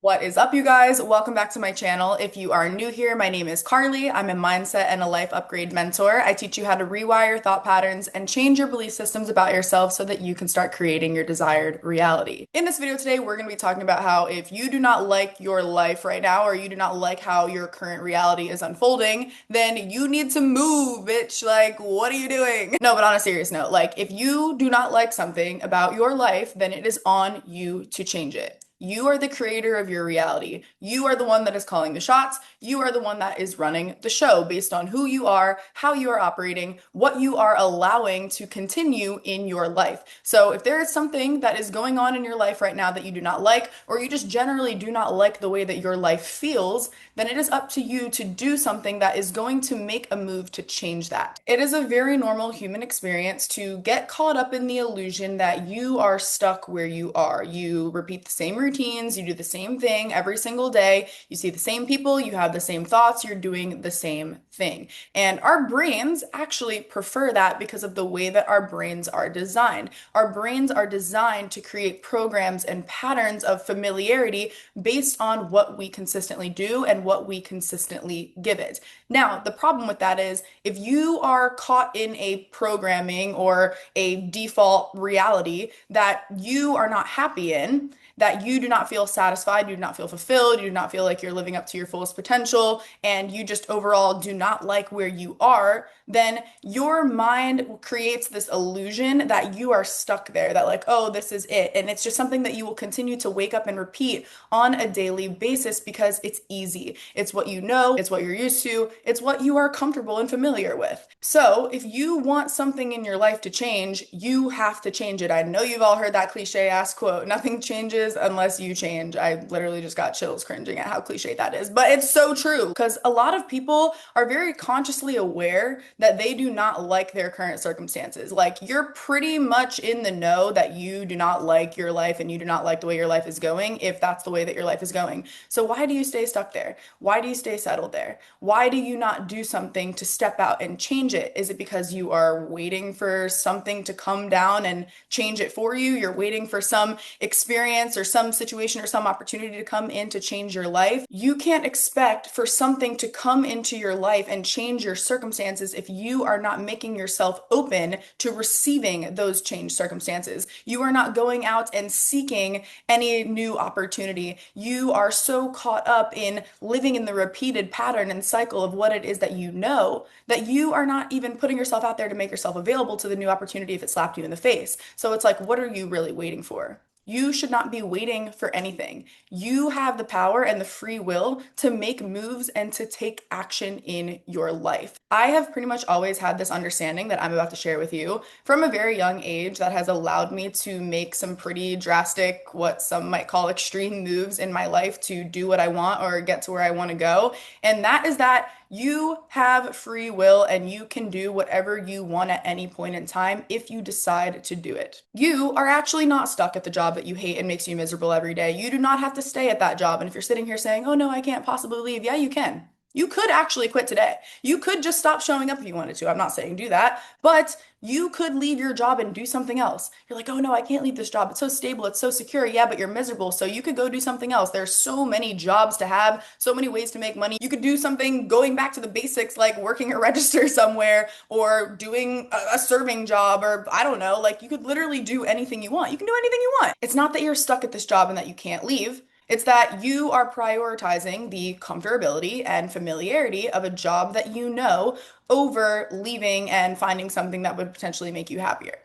What is up, you guys? Welcome back to my channel. If you are new here, my name is Carly. I'm a mindset and a life upgrade mentor. I teach you how to rewire thought patterns and change your belief systems about yourself so that you can start creating your desired reality. In this video today, we're going to be talking about how if you do not like your life right now, or you do not like how your current reality is unfolding, then you need to move, bitch. Like, what are you doing? No, but on a serious note, like, if you do not like something about your life, then it is on you to change it. You are the creator of your reality. You are the one that is calling the shots. You are the one that is running the show based on who you are, how you are operating, what you are allowing to continue in your life. So if there is something that is going on in your life right now that you do not like, or you just generally do not like the way that your life feels, then it is up to you to do something that is going to make a move to change that. It is a very normal human experience to get caught up in the illusion that you are stuck where you are. You repeat the same routines, you do the same thing every single day, you see the same people, you have the same thoughts, you're doing the same thing. And our brains actually prefer that because of the way that our brains are designed. Our brains are designed to create programs and patterns of familiarity based on what we consistently do and what we consistently give it. Now, the problem with that is if you are caught in a programming or a default reality that you are not happy in, that you do not feel satisfied, you do not feel fulfilled, you do not feel like you're living up to your fullest potential, and you just overall do not like where you are, then your mind creates this illusion that you are stuck there, that like, oh, this is it. And it's just something that you will continue to wake up and repeat on a daily basis because it's easy. It's what you know, it's what you're used to, it's what you are comfortable and familiar with. So if you want something in your life to change, you have to change it. I know you've all heard that cliche ass quote, nothing changes unless you change. I literally just got chills cringing at how cliche that is, but it's so true because a lot of people are very consciously aware that they do not like their current circumstances. Like you're pretty much in the know that you do not like your life and you do not like the way your life is going if that's the way that your life is going. So why do you stay stuck there? Why do you stay settled there? Why do you not do something to step out and change it? Is it because you are waiting for something to come down and change it for you? You're waiting for some experience or some situation or some opportunity to come in to change your life? You can't expect for something to come into your life and change your circumstances if you are not making yourself open to receiving those changed circumstances. You are not going out and seeking any new opportunity. You are so caught up in living in the repeated pattern and cycle of what it is that you know that you are not even putting yourself out there to make yourself available to the new opportunity if it slapped you in the face. So it's like, what are you really waiting for? You should not be waiting for anything. You have the power and the free will to make moves and to take action in your life. I have pretty much always had this understanding that I'm about to share with you from a very young age that has allowed me to make some pretty drastic, what some might call extreme moves in my life to do what I want or get to where I want to go. And that is that you have free will and you can do whatever you want at any point in time if you decide to do it. You are actually not stuck at the job that you hate and makes you miserable every day. You do not have to stay at that job. And if you're sitting here saying, oh no, I can't possibly leave, yeah, you can. You could actually quit today. You could just stop showing up if you wanted to. I'm not saying do that, but you could leave your job and do something else. You're like, oh no, I can't leave this job. It's so stable, it's so secure. Yeah, but you're miserable. So you could go do something else. There's so many jobs to have, so many ways to make money. You could do something going back to the basics, like working a register somewhere or doing a serving job, or I don't know, like you could literally do anything you want. You can do anything you want. It's not that you're stuck at this job and that you can't leave. It's that you are prioritizing the comfortability and familiarity of a job that you know over leaving and finding something that would potentially make you happier.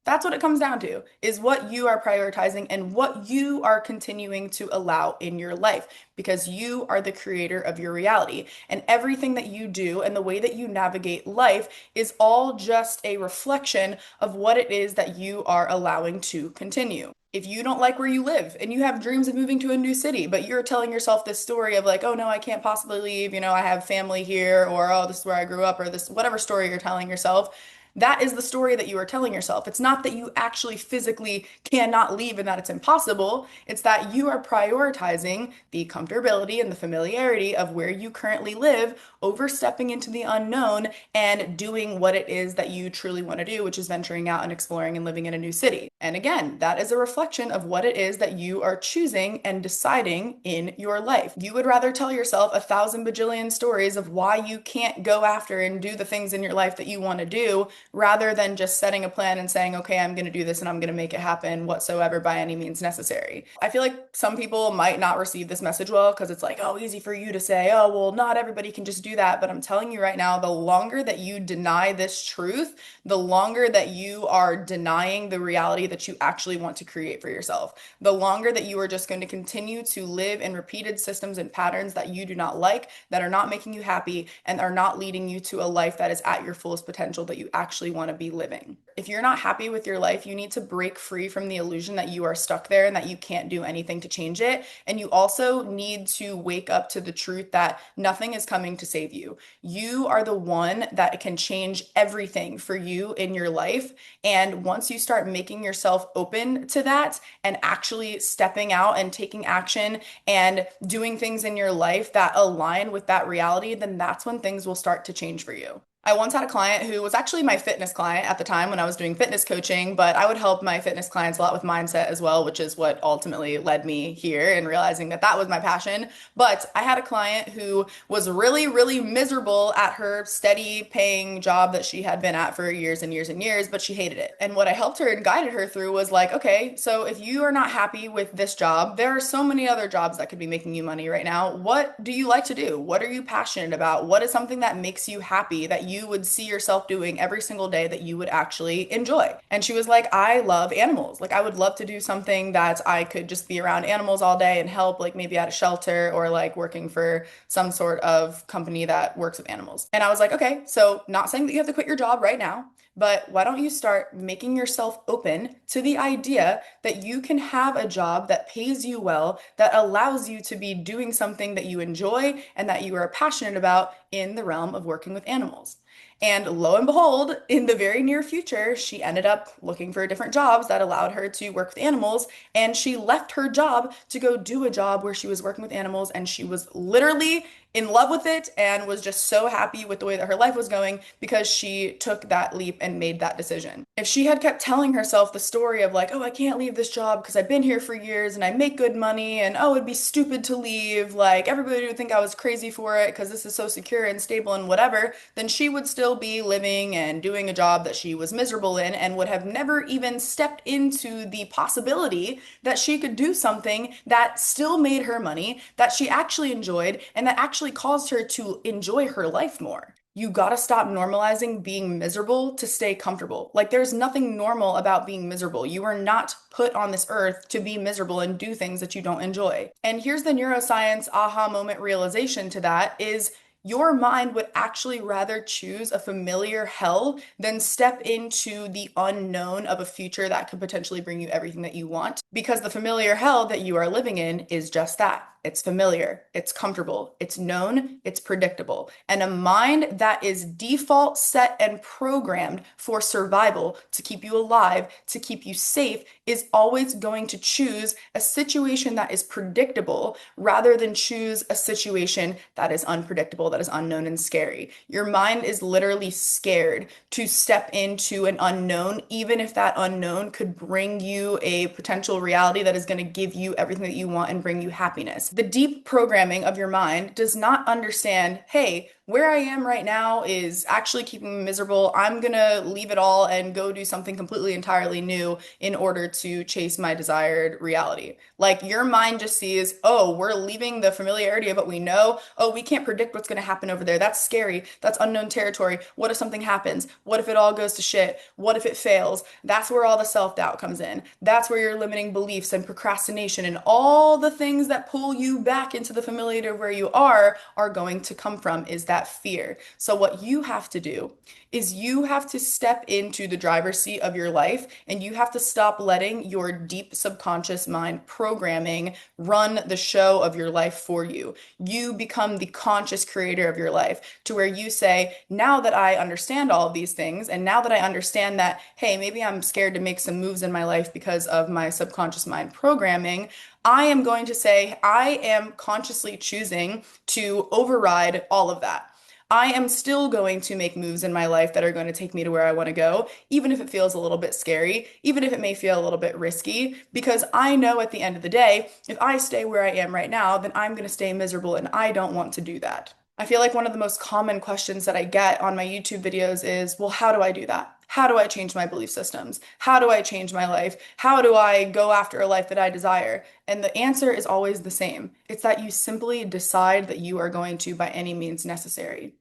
That's what it comes down to, is what you are prioritizing and what you are continuing to allow in your life, because you are the creator of your reality. And everything that you do and the way that you navigate life is all just a reflection of what it is that you are allowing to continue. If you don't like where you live and you have dreams of moving to a new city, but you're telling yourself this story of like, oh no, I can't possibly leave, I have family here, or oh, this is where I grew up, or this, whatever story you're telling yourself, That is the story that you are telling yourself. It's not that you actually physically cannot leave and that it's impossible. It's that you are prioritizing the comfortability and the familiarity of where you currently live over stepping into the unknown and doing what it is that you truly want to do, which is venturing out and exploring and living in a new city. And again, that is a reflection of what it is that you are choosing and deciding in your life. You would rather tell yourself a thousand bajillion stories of why you can't go after and do the things in your life that you want to do rather than just setting a plan and saying, okay, I'm going to do this and I'm going to make it happen whatsoever by any means necessary. I feel like some people might not receive this message well because it's like, oh, easy for you to say, oh, well, not everybody can just do that. But I'm telling you right now, the longer that you deny this truth, the longer that you are denying the reality that you actually want to create for yourself, the longer that you are just going to continue to live in repeated systems and patterns that you do not like, that are not making you happy, and are not leading you to a life that is at your fullest potential that you actually want to be living. If you're not happy with your life, you need to break free from the illusion that you are stuck there and that you can't do anything to change it. And you also need to wake up to the truth that nothing is coming to save you. You are the one that can change everything for you in your life. And once you start making yourself open to that and actually stepping out and taking action and doing things in your life that align with that reality, then that's when things will start to change for you. I once had a client who was actually my fitness client at the time when I was doing fitness coaching, but I would help my fitness clients a lot with mindset as well, which is what ultimately led me here and realizing that that was my passion. But I had a client who was really, really miserable at her steady paying job that she had been at for years and years and years, but she hated it. And what I helped her and guided her through was like, okay, so if you are not happy with this job, there are so many other jobs that could be making you money right now. What do you like to do? What are you passionate about? What is something that makes you happy that you would see yourself doing every single day that you would actually enjoy? And she was like, I love animals. Like, I would love to do something that I could just be around animals all day and help, like maybe at a shelter or like working for some sort of company that works with animals. And I was like, okay, so not saying that you have to quit your job right now, but why don't you start making yourself open to the idea that you can have a job that pays you well, that allows you to be doing something that you enjoy and that you are passionate about in the realm of working with animals? And lo and behold, in the very near future, she ended up looking for different jobs that allowed her to work with animals. And she left her job to go do a job where she was working with animals. And she was literally in love with it and was just so happy with the way that her life was going because she took that leap and made that decision. If she had kept telling herself the story of like, oh, I can't leave this job because I've been here for years and I make good money and oh, it'd be stupid to leave, like everybody would think I was crazy for it because this is so secure and stable and whatever, then she would still be living and doing a job that she was miserable in and would have never even stepped into the possibility that she could do something that still made her money, that she actually enjoyed, and that actually caused her to enjoy her life more. You gotta stop normalizing being miserable to stay comfortable. Like, there's nothing normal about being miserable. You are not put on this earth to be miserable and do things that you don't enjoy. And here's the neuroscience aha moment realization to that is your mind would actually rather choose a familiar hell than step into the unknown of a future that could potentially bring you everything that you want. Because the familiar hell that you are living in is just that. It's familiar, it's comfortable, it's known, it's predictable. And a mind that is default set and programmed for survival to keep you alive, to keep you safe, is always going to choose a situation that is predictable rather than choose a situation that is unpredictable, that is unknown and scary. Your mind is literally scared to step into an unknown, even if that unknown could bring you a potential reality that is going to give you everything that you want and bring you happiness. The deep programming of your mind does not understand, hey, where I am right now is actually keeping me miserable. I'm gonna leave it all and go do something completely entirely new in order to chase my desired reality. Like, your mind just sees, oh, we're leaving the familiarity of what we know. Oh, we can't predict what's gonna happen over there. That's scary. That's unknown territory. What if something happens? What if it all goes to shit? What if it fails? That's where all the self-doubt comes in. That's where your limiting beliefs and procrastination and all the things that pull you back into the familiar where you are going to come from is that fear. So what you have to do is you have to step into the driver's seat of your life and you have to stop letting your deep subconscious mind programming run the show of your life for you. You become the conscious creator of your life to where you say, now that I understand all of these things, and now that I understand that, hey, maybe I'm scared to make some moves in my life because of my subconscious mind programming, I am going to say, I am consciously choosing to override all of that. I am still going to make moves in my life that are going to take me to where I want to go, even if it feels a little bit scary, even if it may feel a little bit risky, because I know at the end of the day, if I stay where I am right now, then I'm going to stay miserable and I don't want to do that. I feel like one of the most common questions that I get on my YouTube videos is, well, how do I do that? How do I change my belief systems? How do I change my life? How do I go after a life that I desire? And the answer is always the same. It's that you simply decide that you are going to by any means necessary.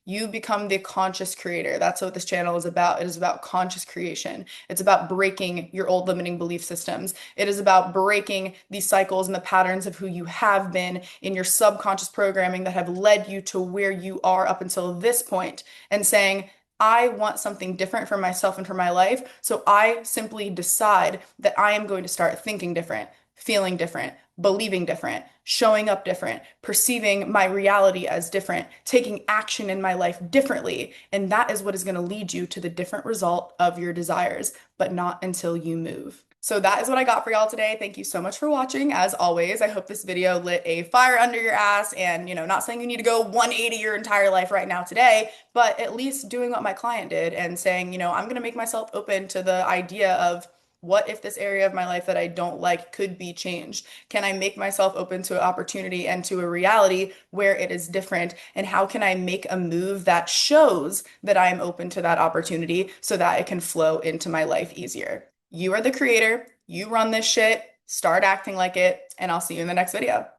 You become the conscious creator. That's what this channel is about. It is about conscious creation. It's about breaking your old limiting belief systems. It is about breaking these cycles and the patterns of who you have been in your subconscious programming that have led you to where you are up until this point, and saying, I want something different for myself and for my life. So I simply decide that I am going to start thinking different, feeling different, believing different, showing up different, perceiving my reality as different, taking action in my life differently. And that is what is going to lead you to the different result of your desires, but not until you move. So that is what I got for y'all today. Thank you so much for watching. As always, I hope this video lit a fire under your ass and, not saying you need to go 180 your entire life right now today, but at least doing what my client did and saying, I'm going to make myself open to the idea of, what if this area of my life that I don't like could be changed? Can I make myself open to an opportunity and to a reality where it is different? And how can I make a move that shows that I am open to that opportunity so that it can flow into my life easier? You are the creator. You run this shit. Start acting like it, and I'll see you in the next video.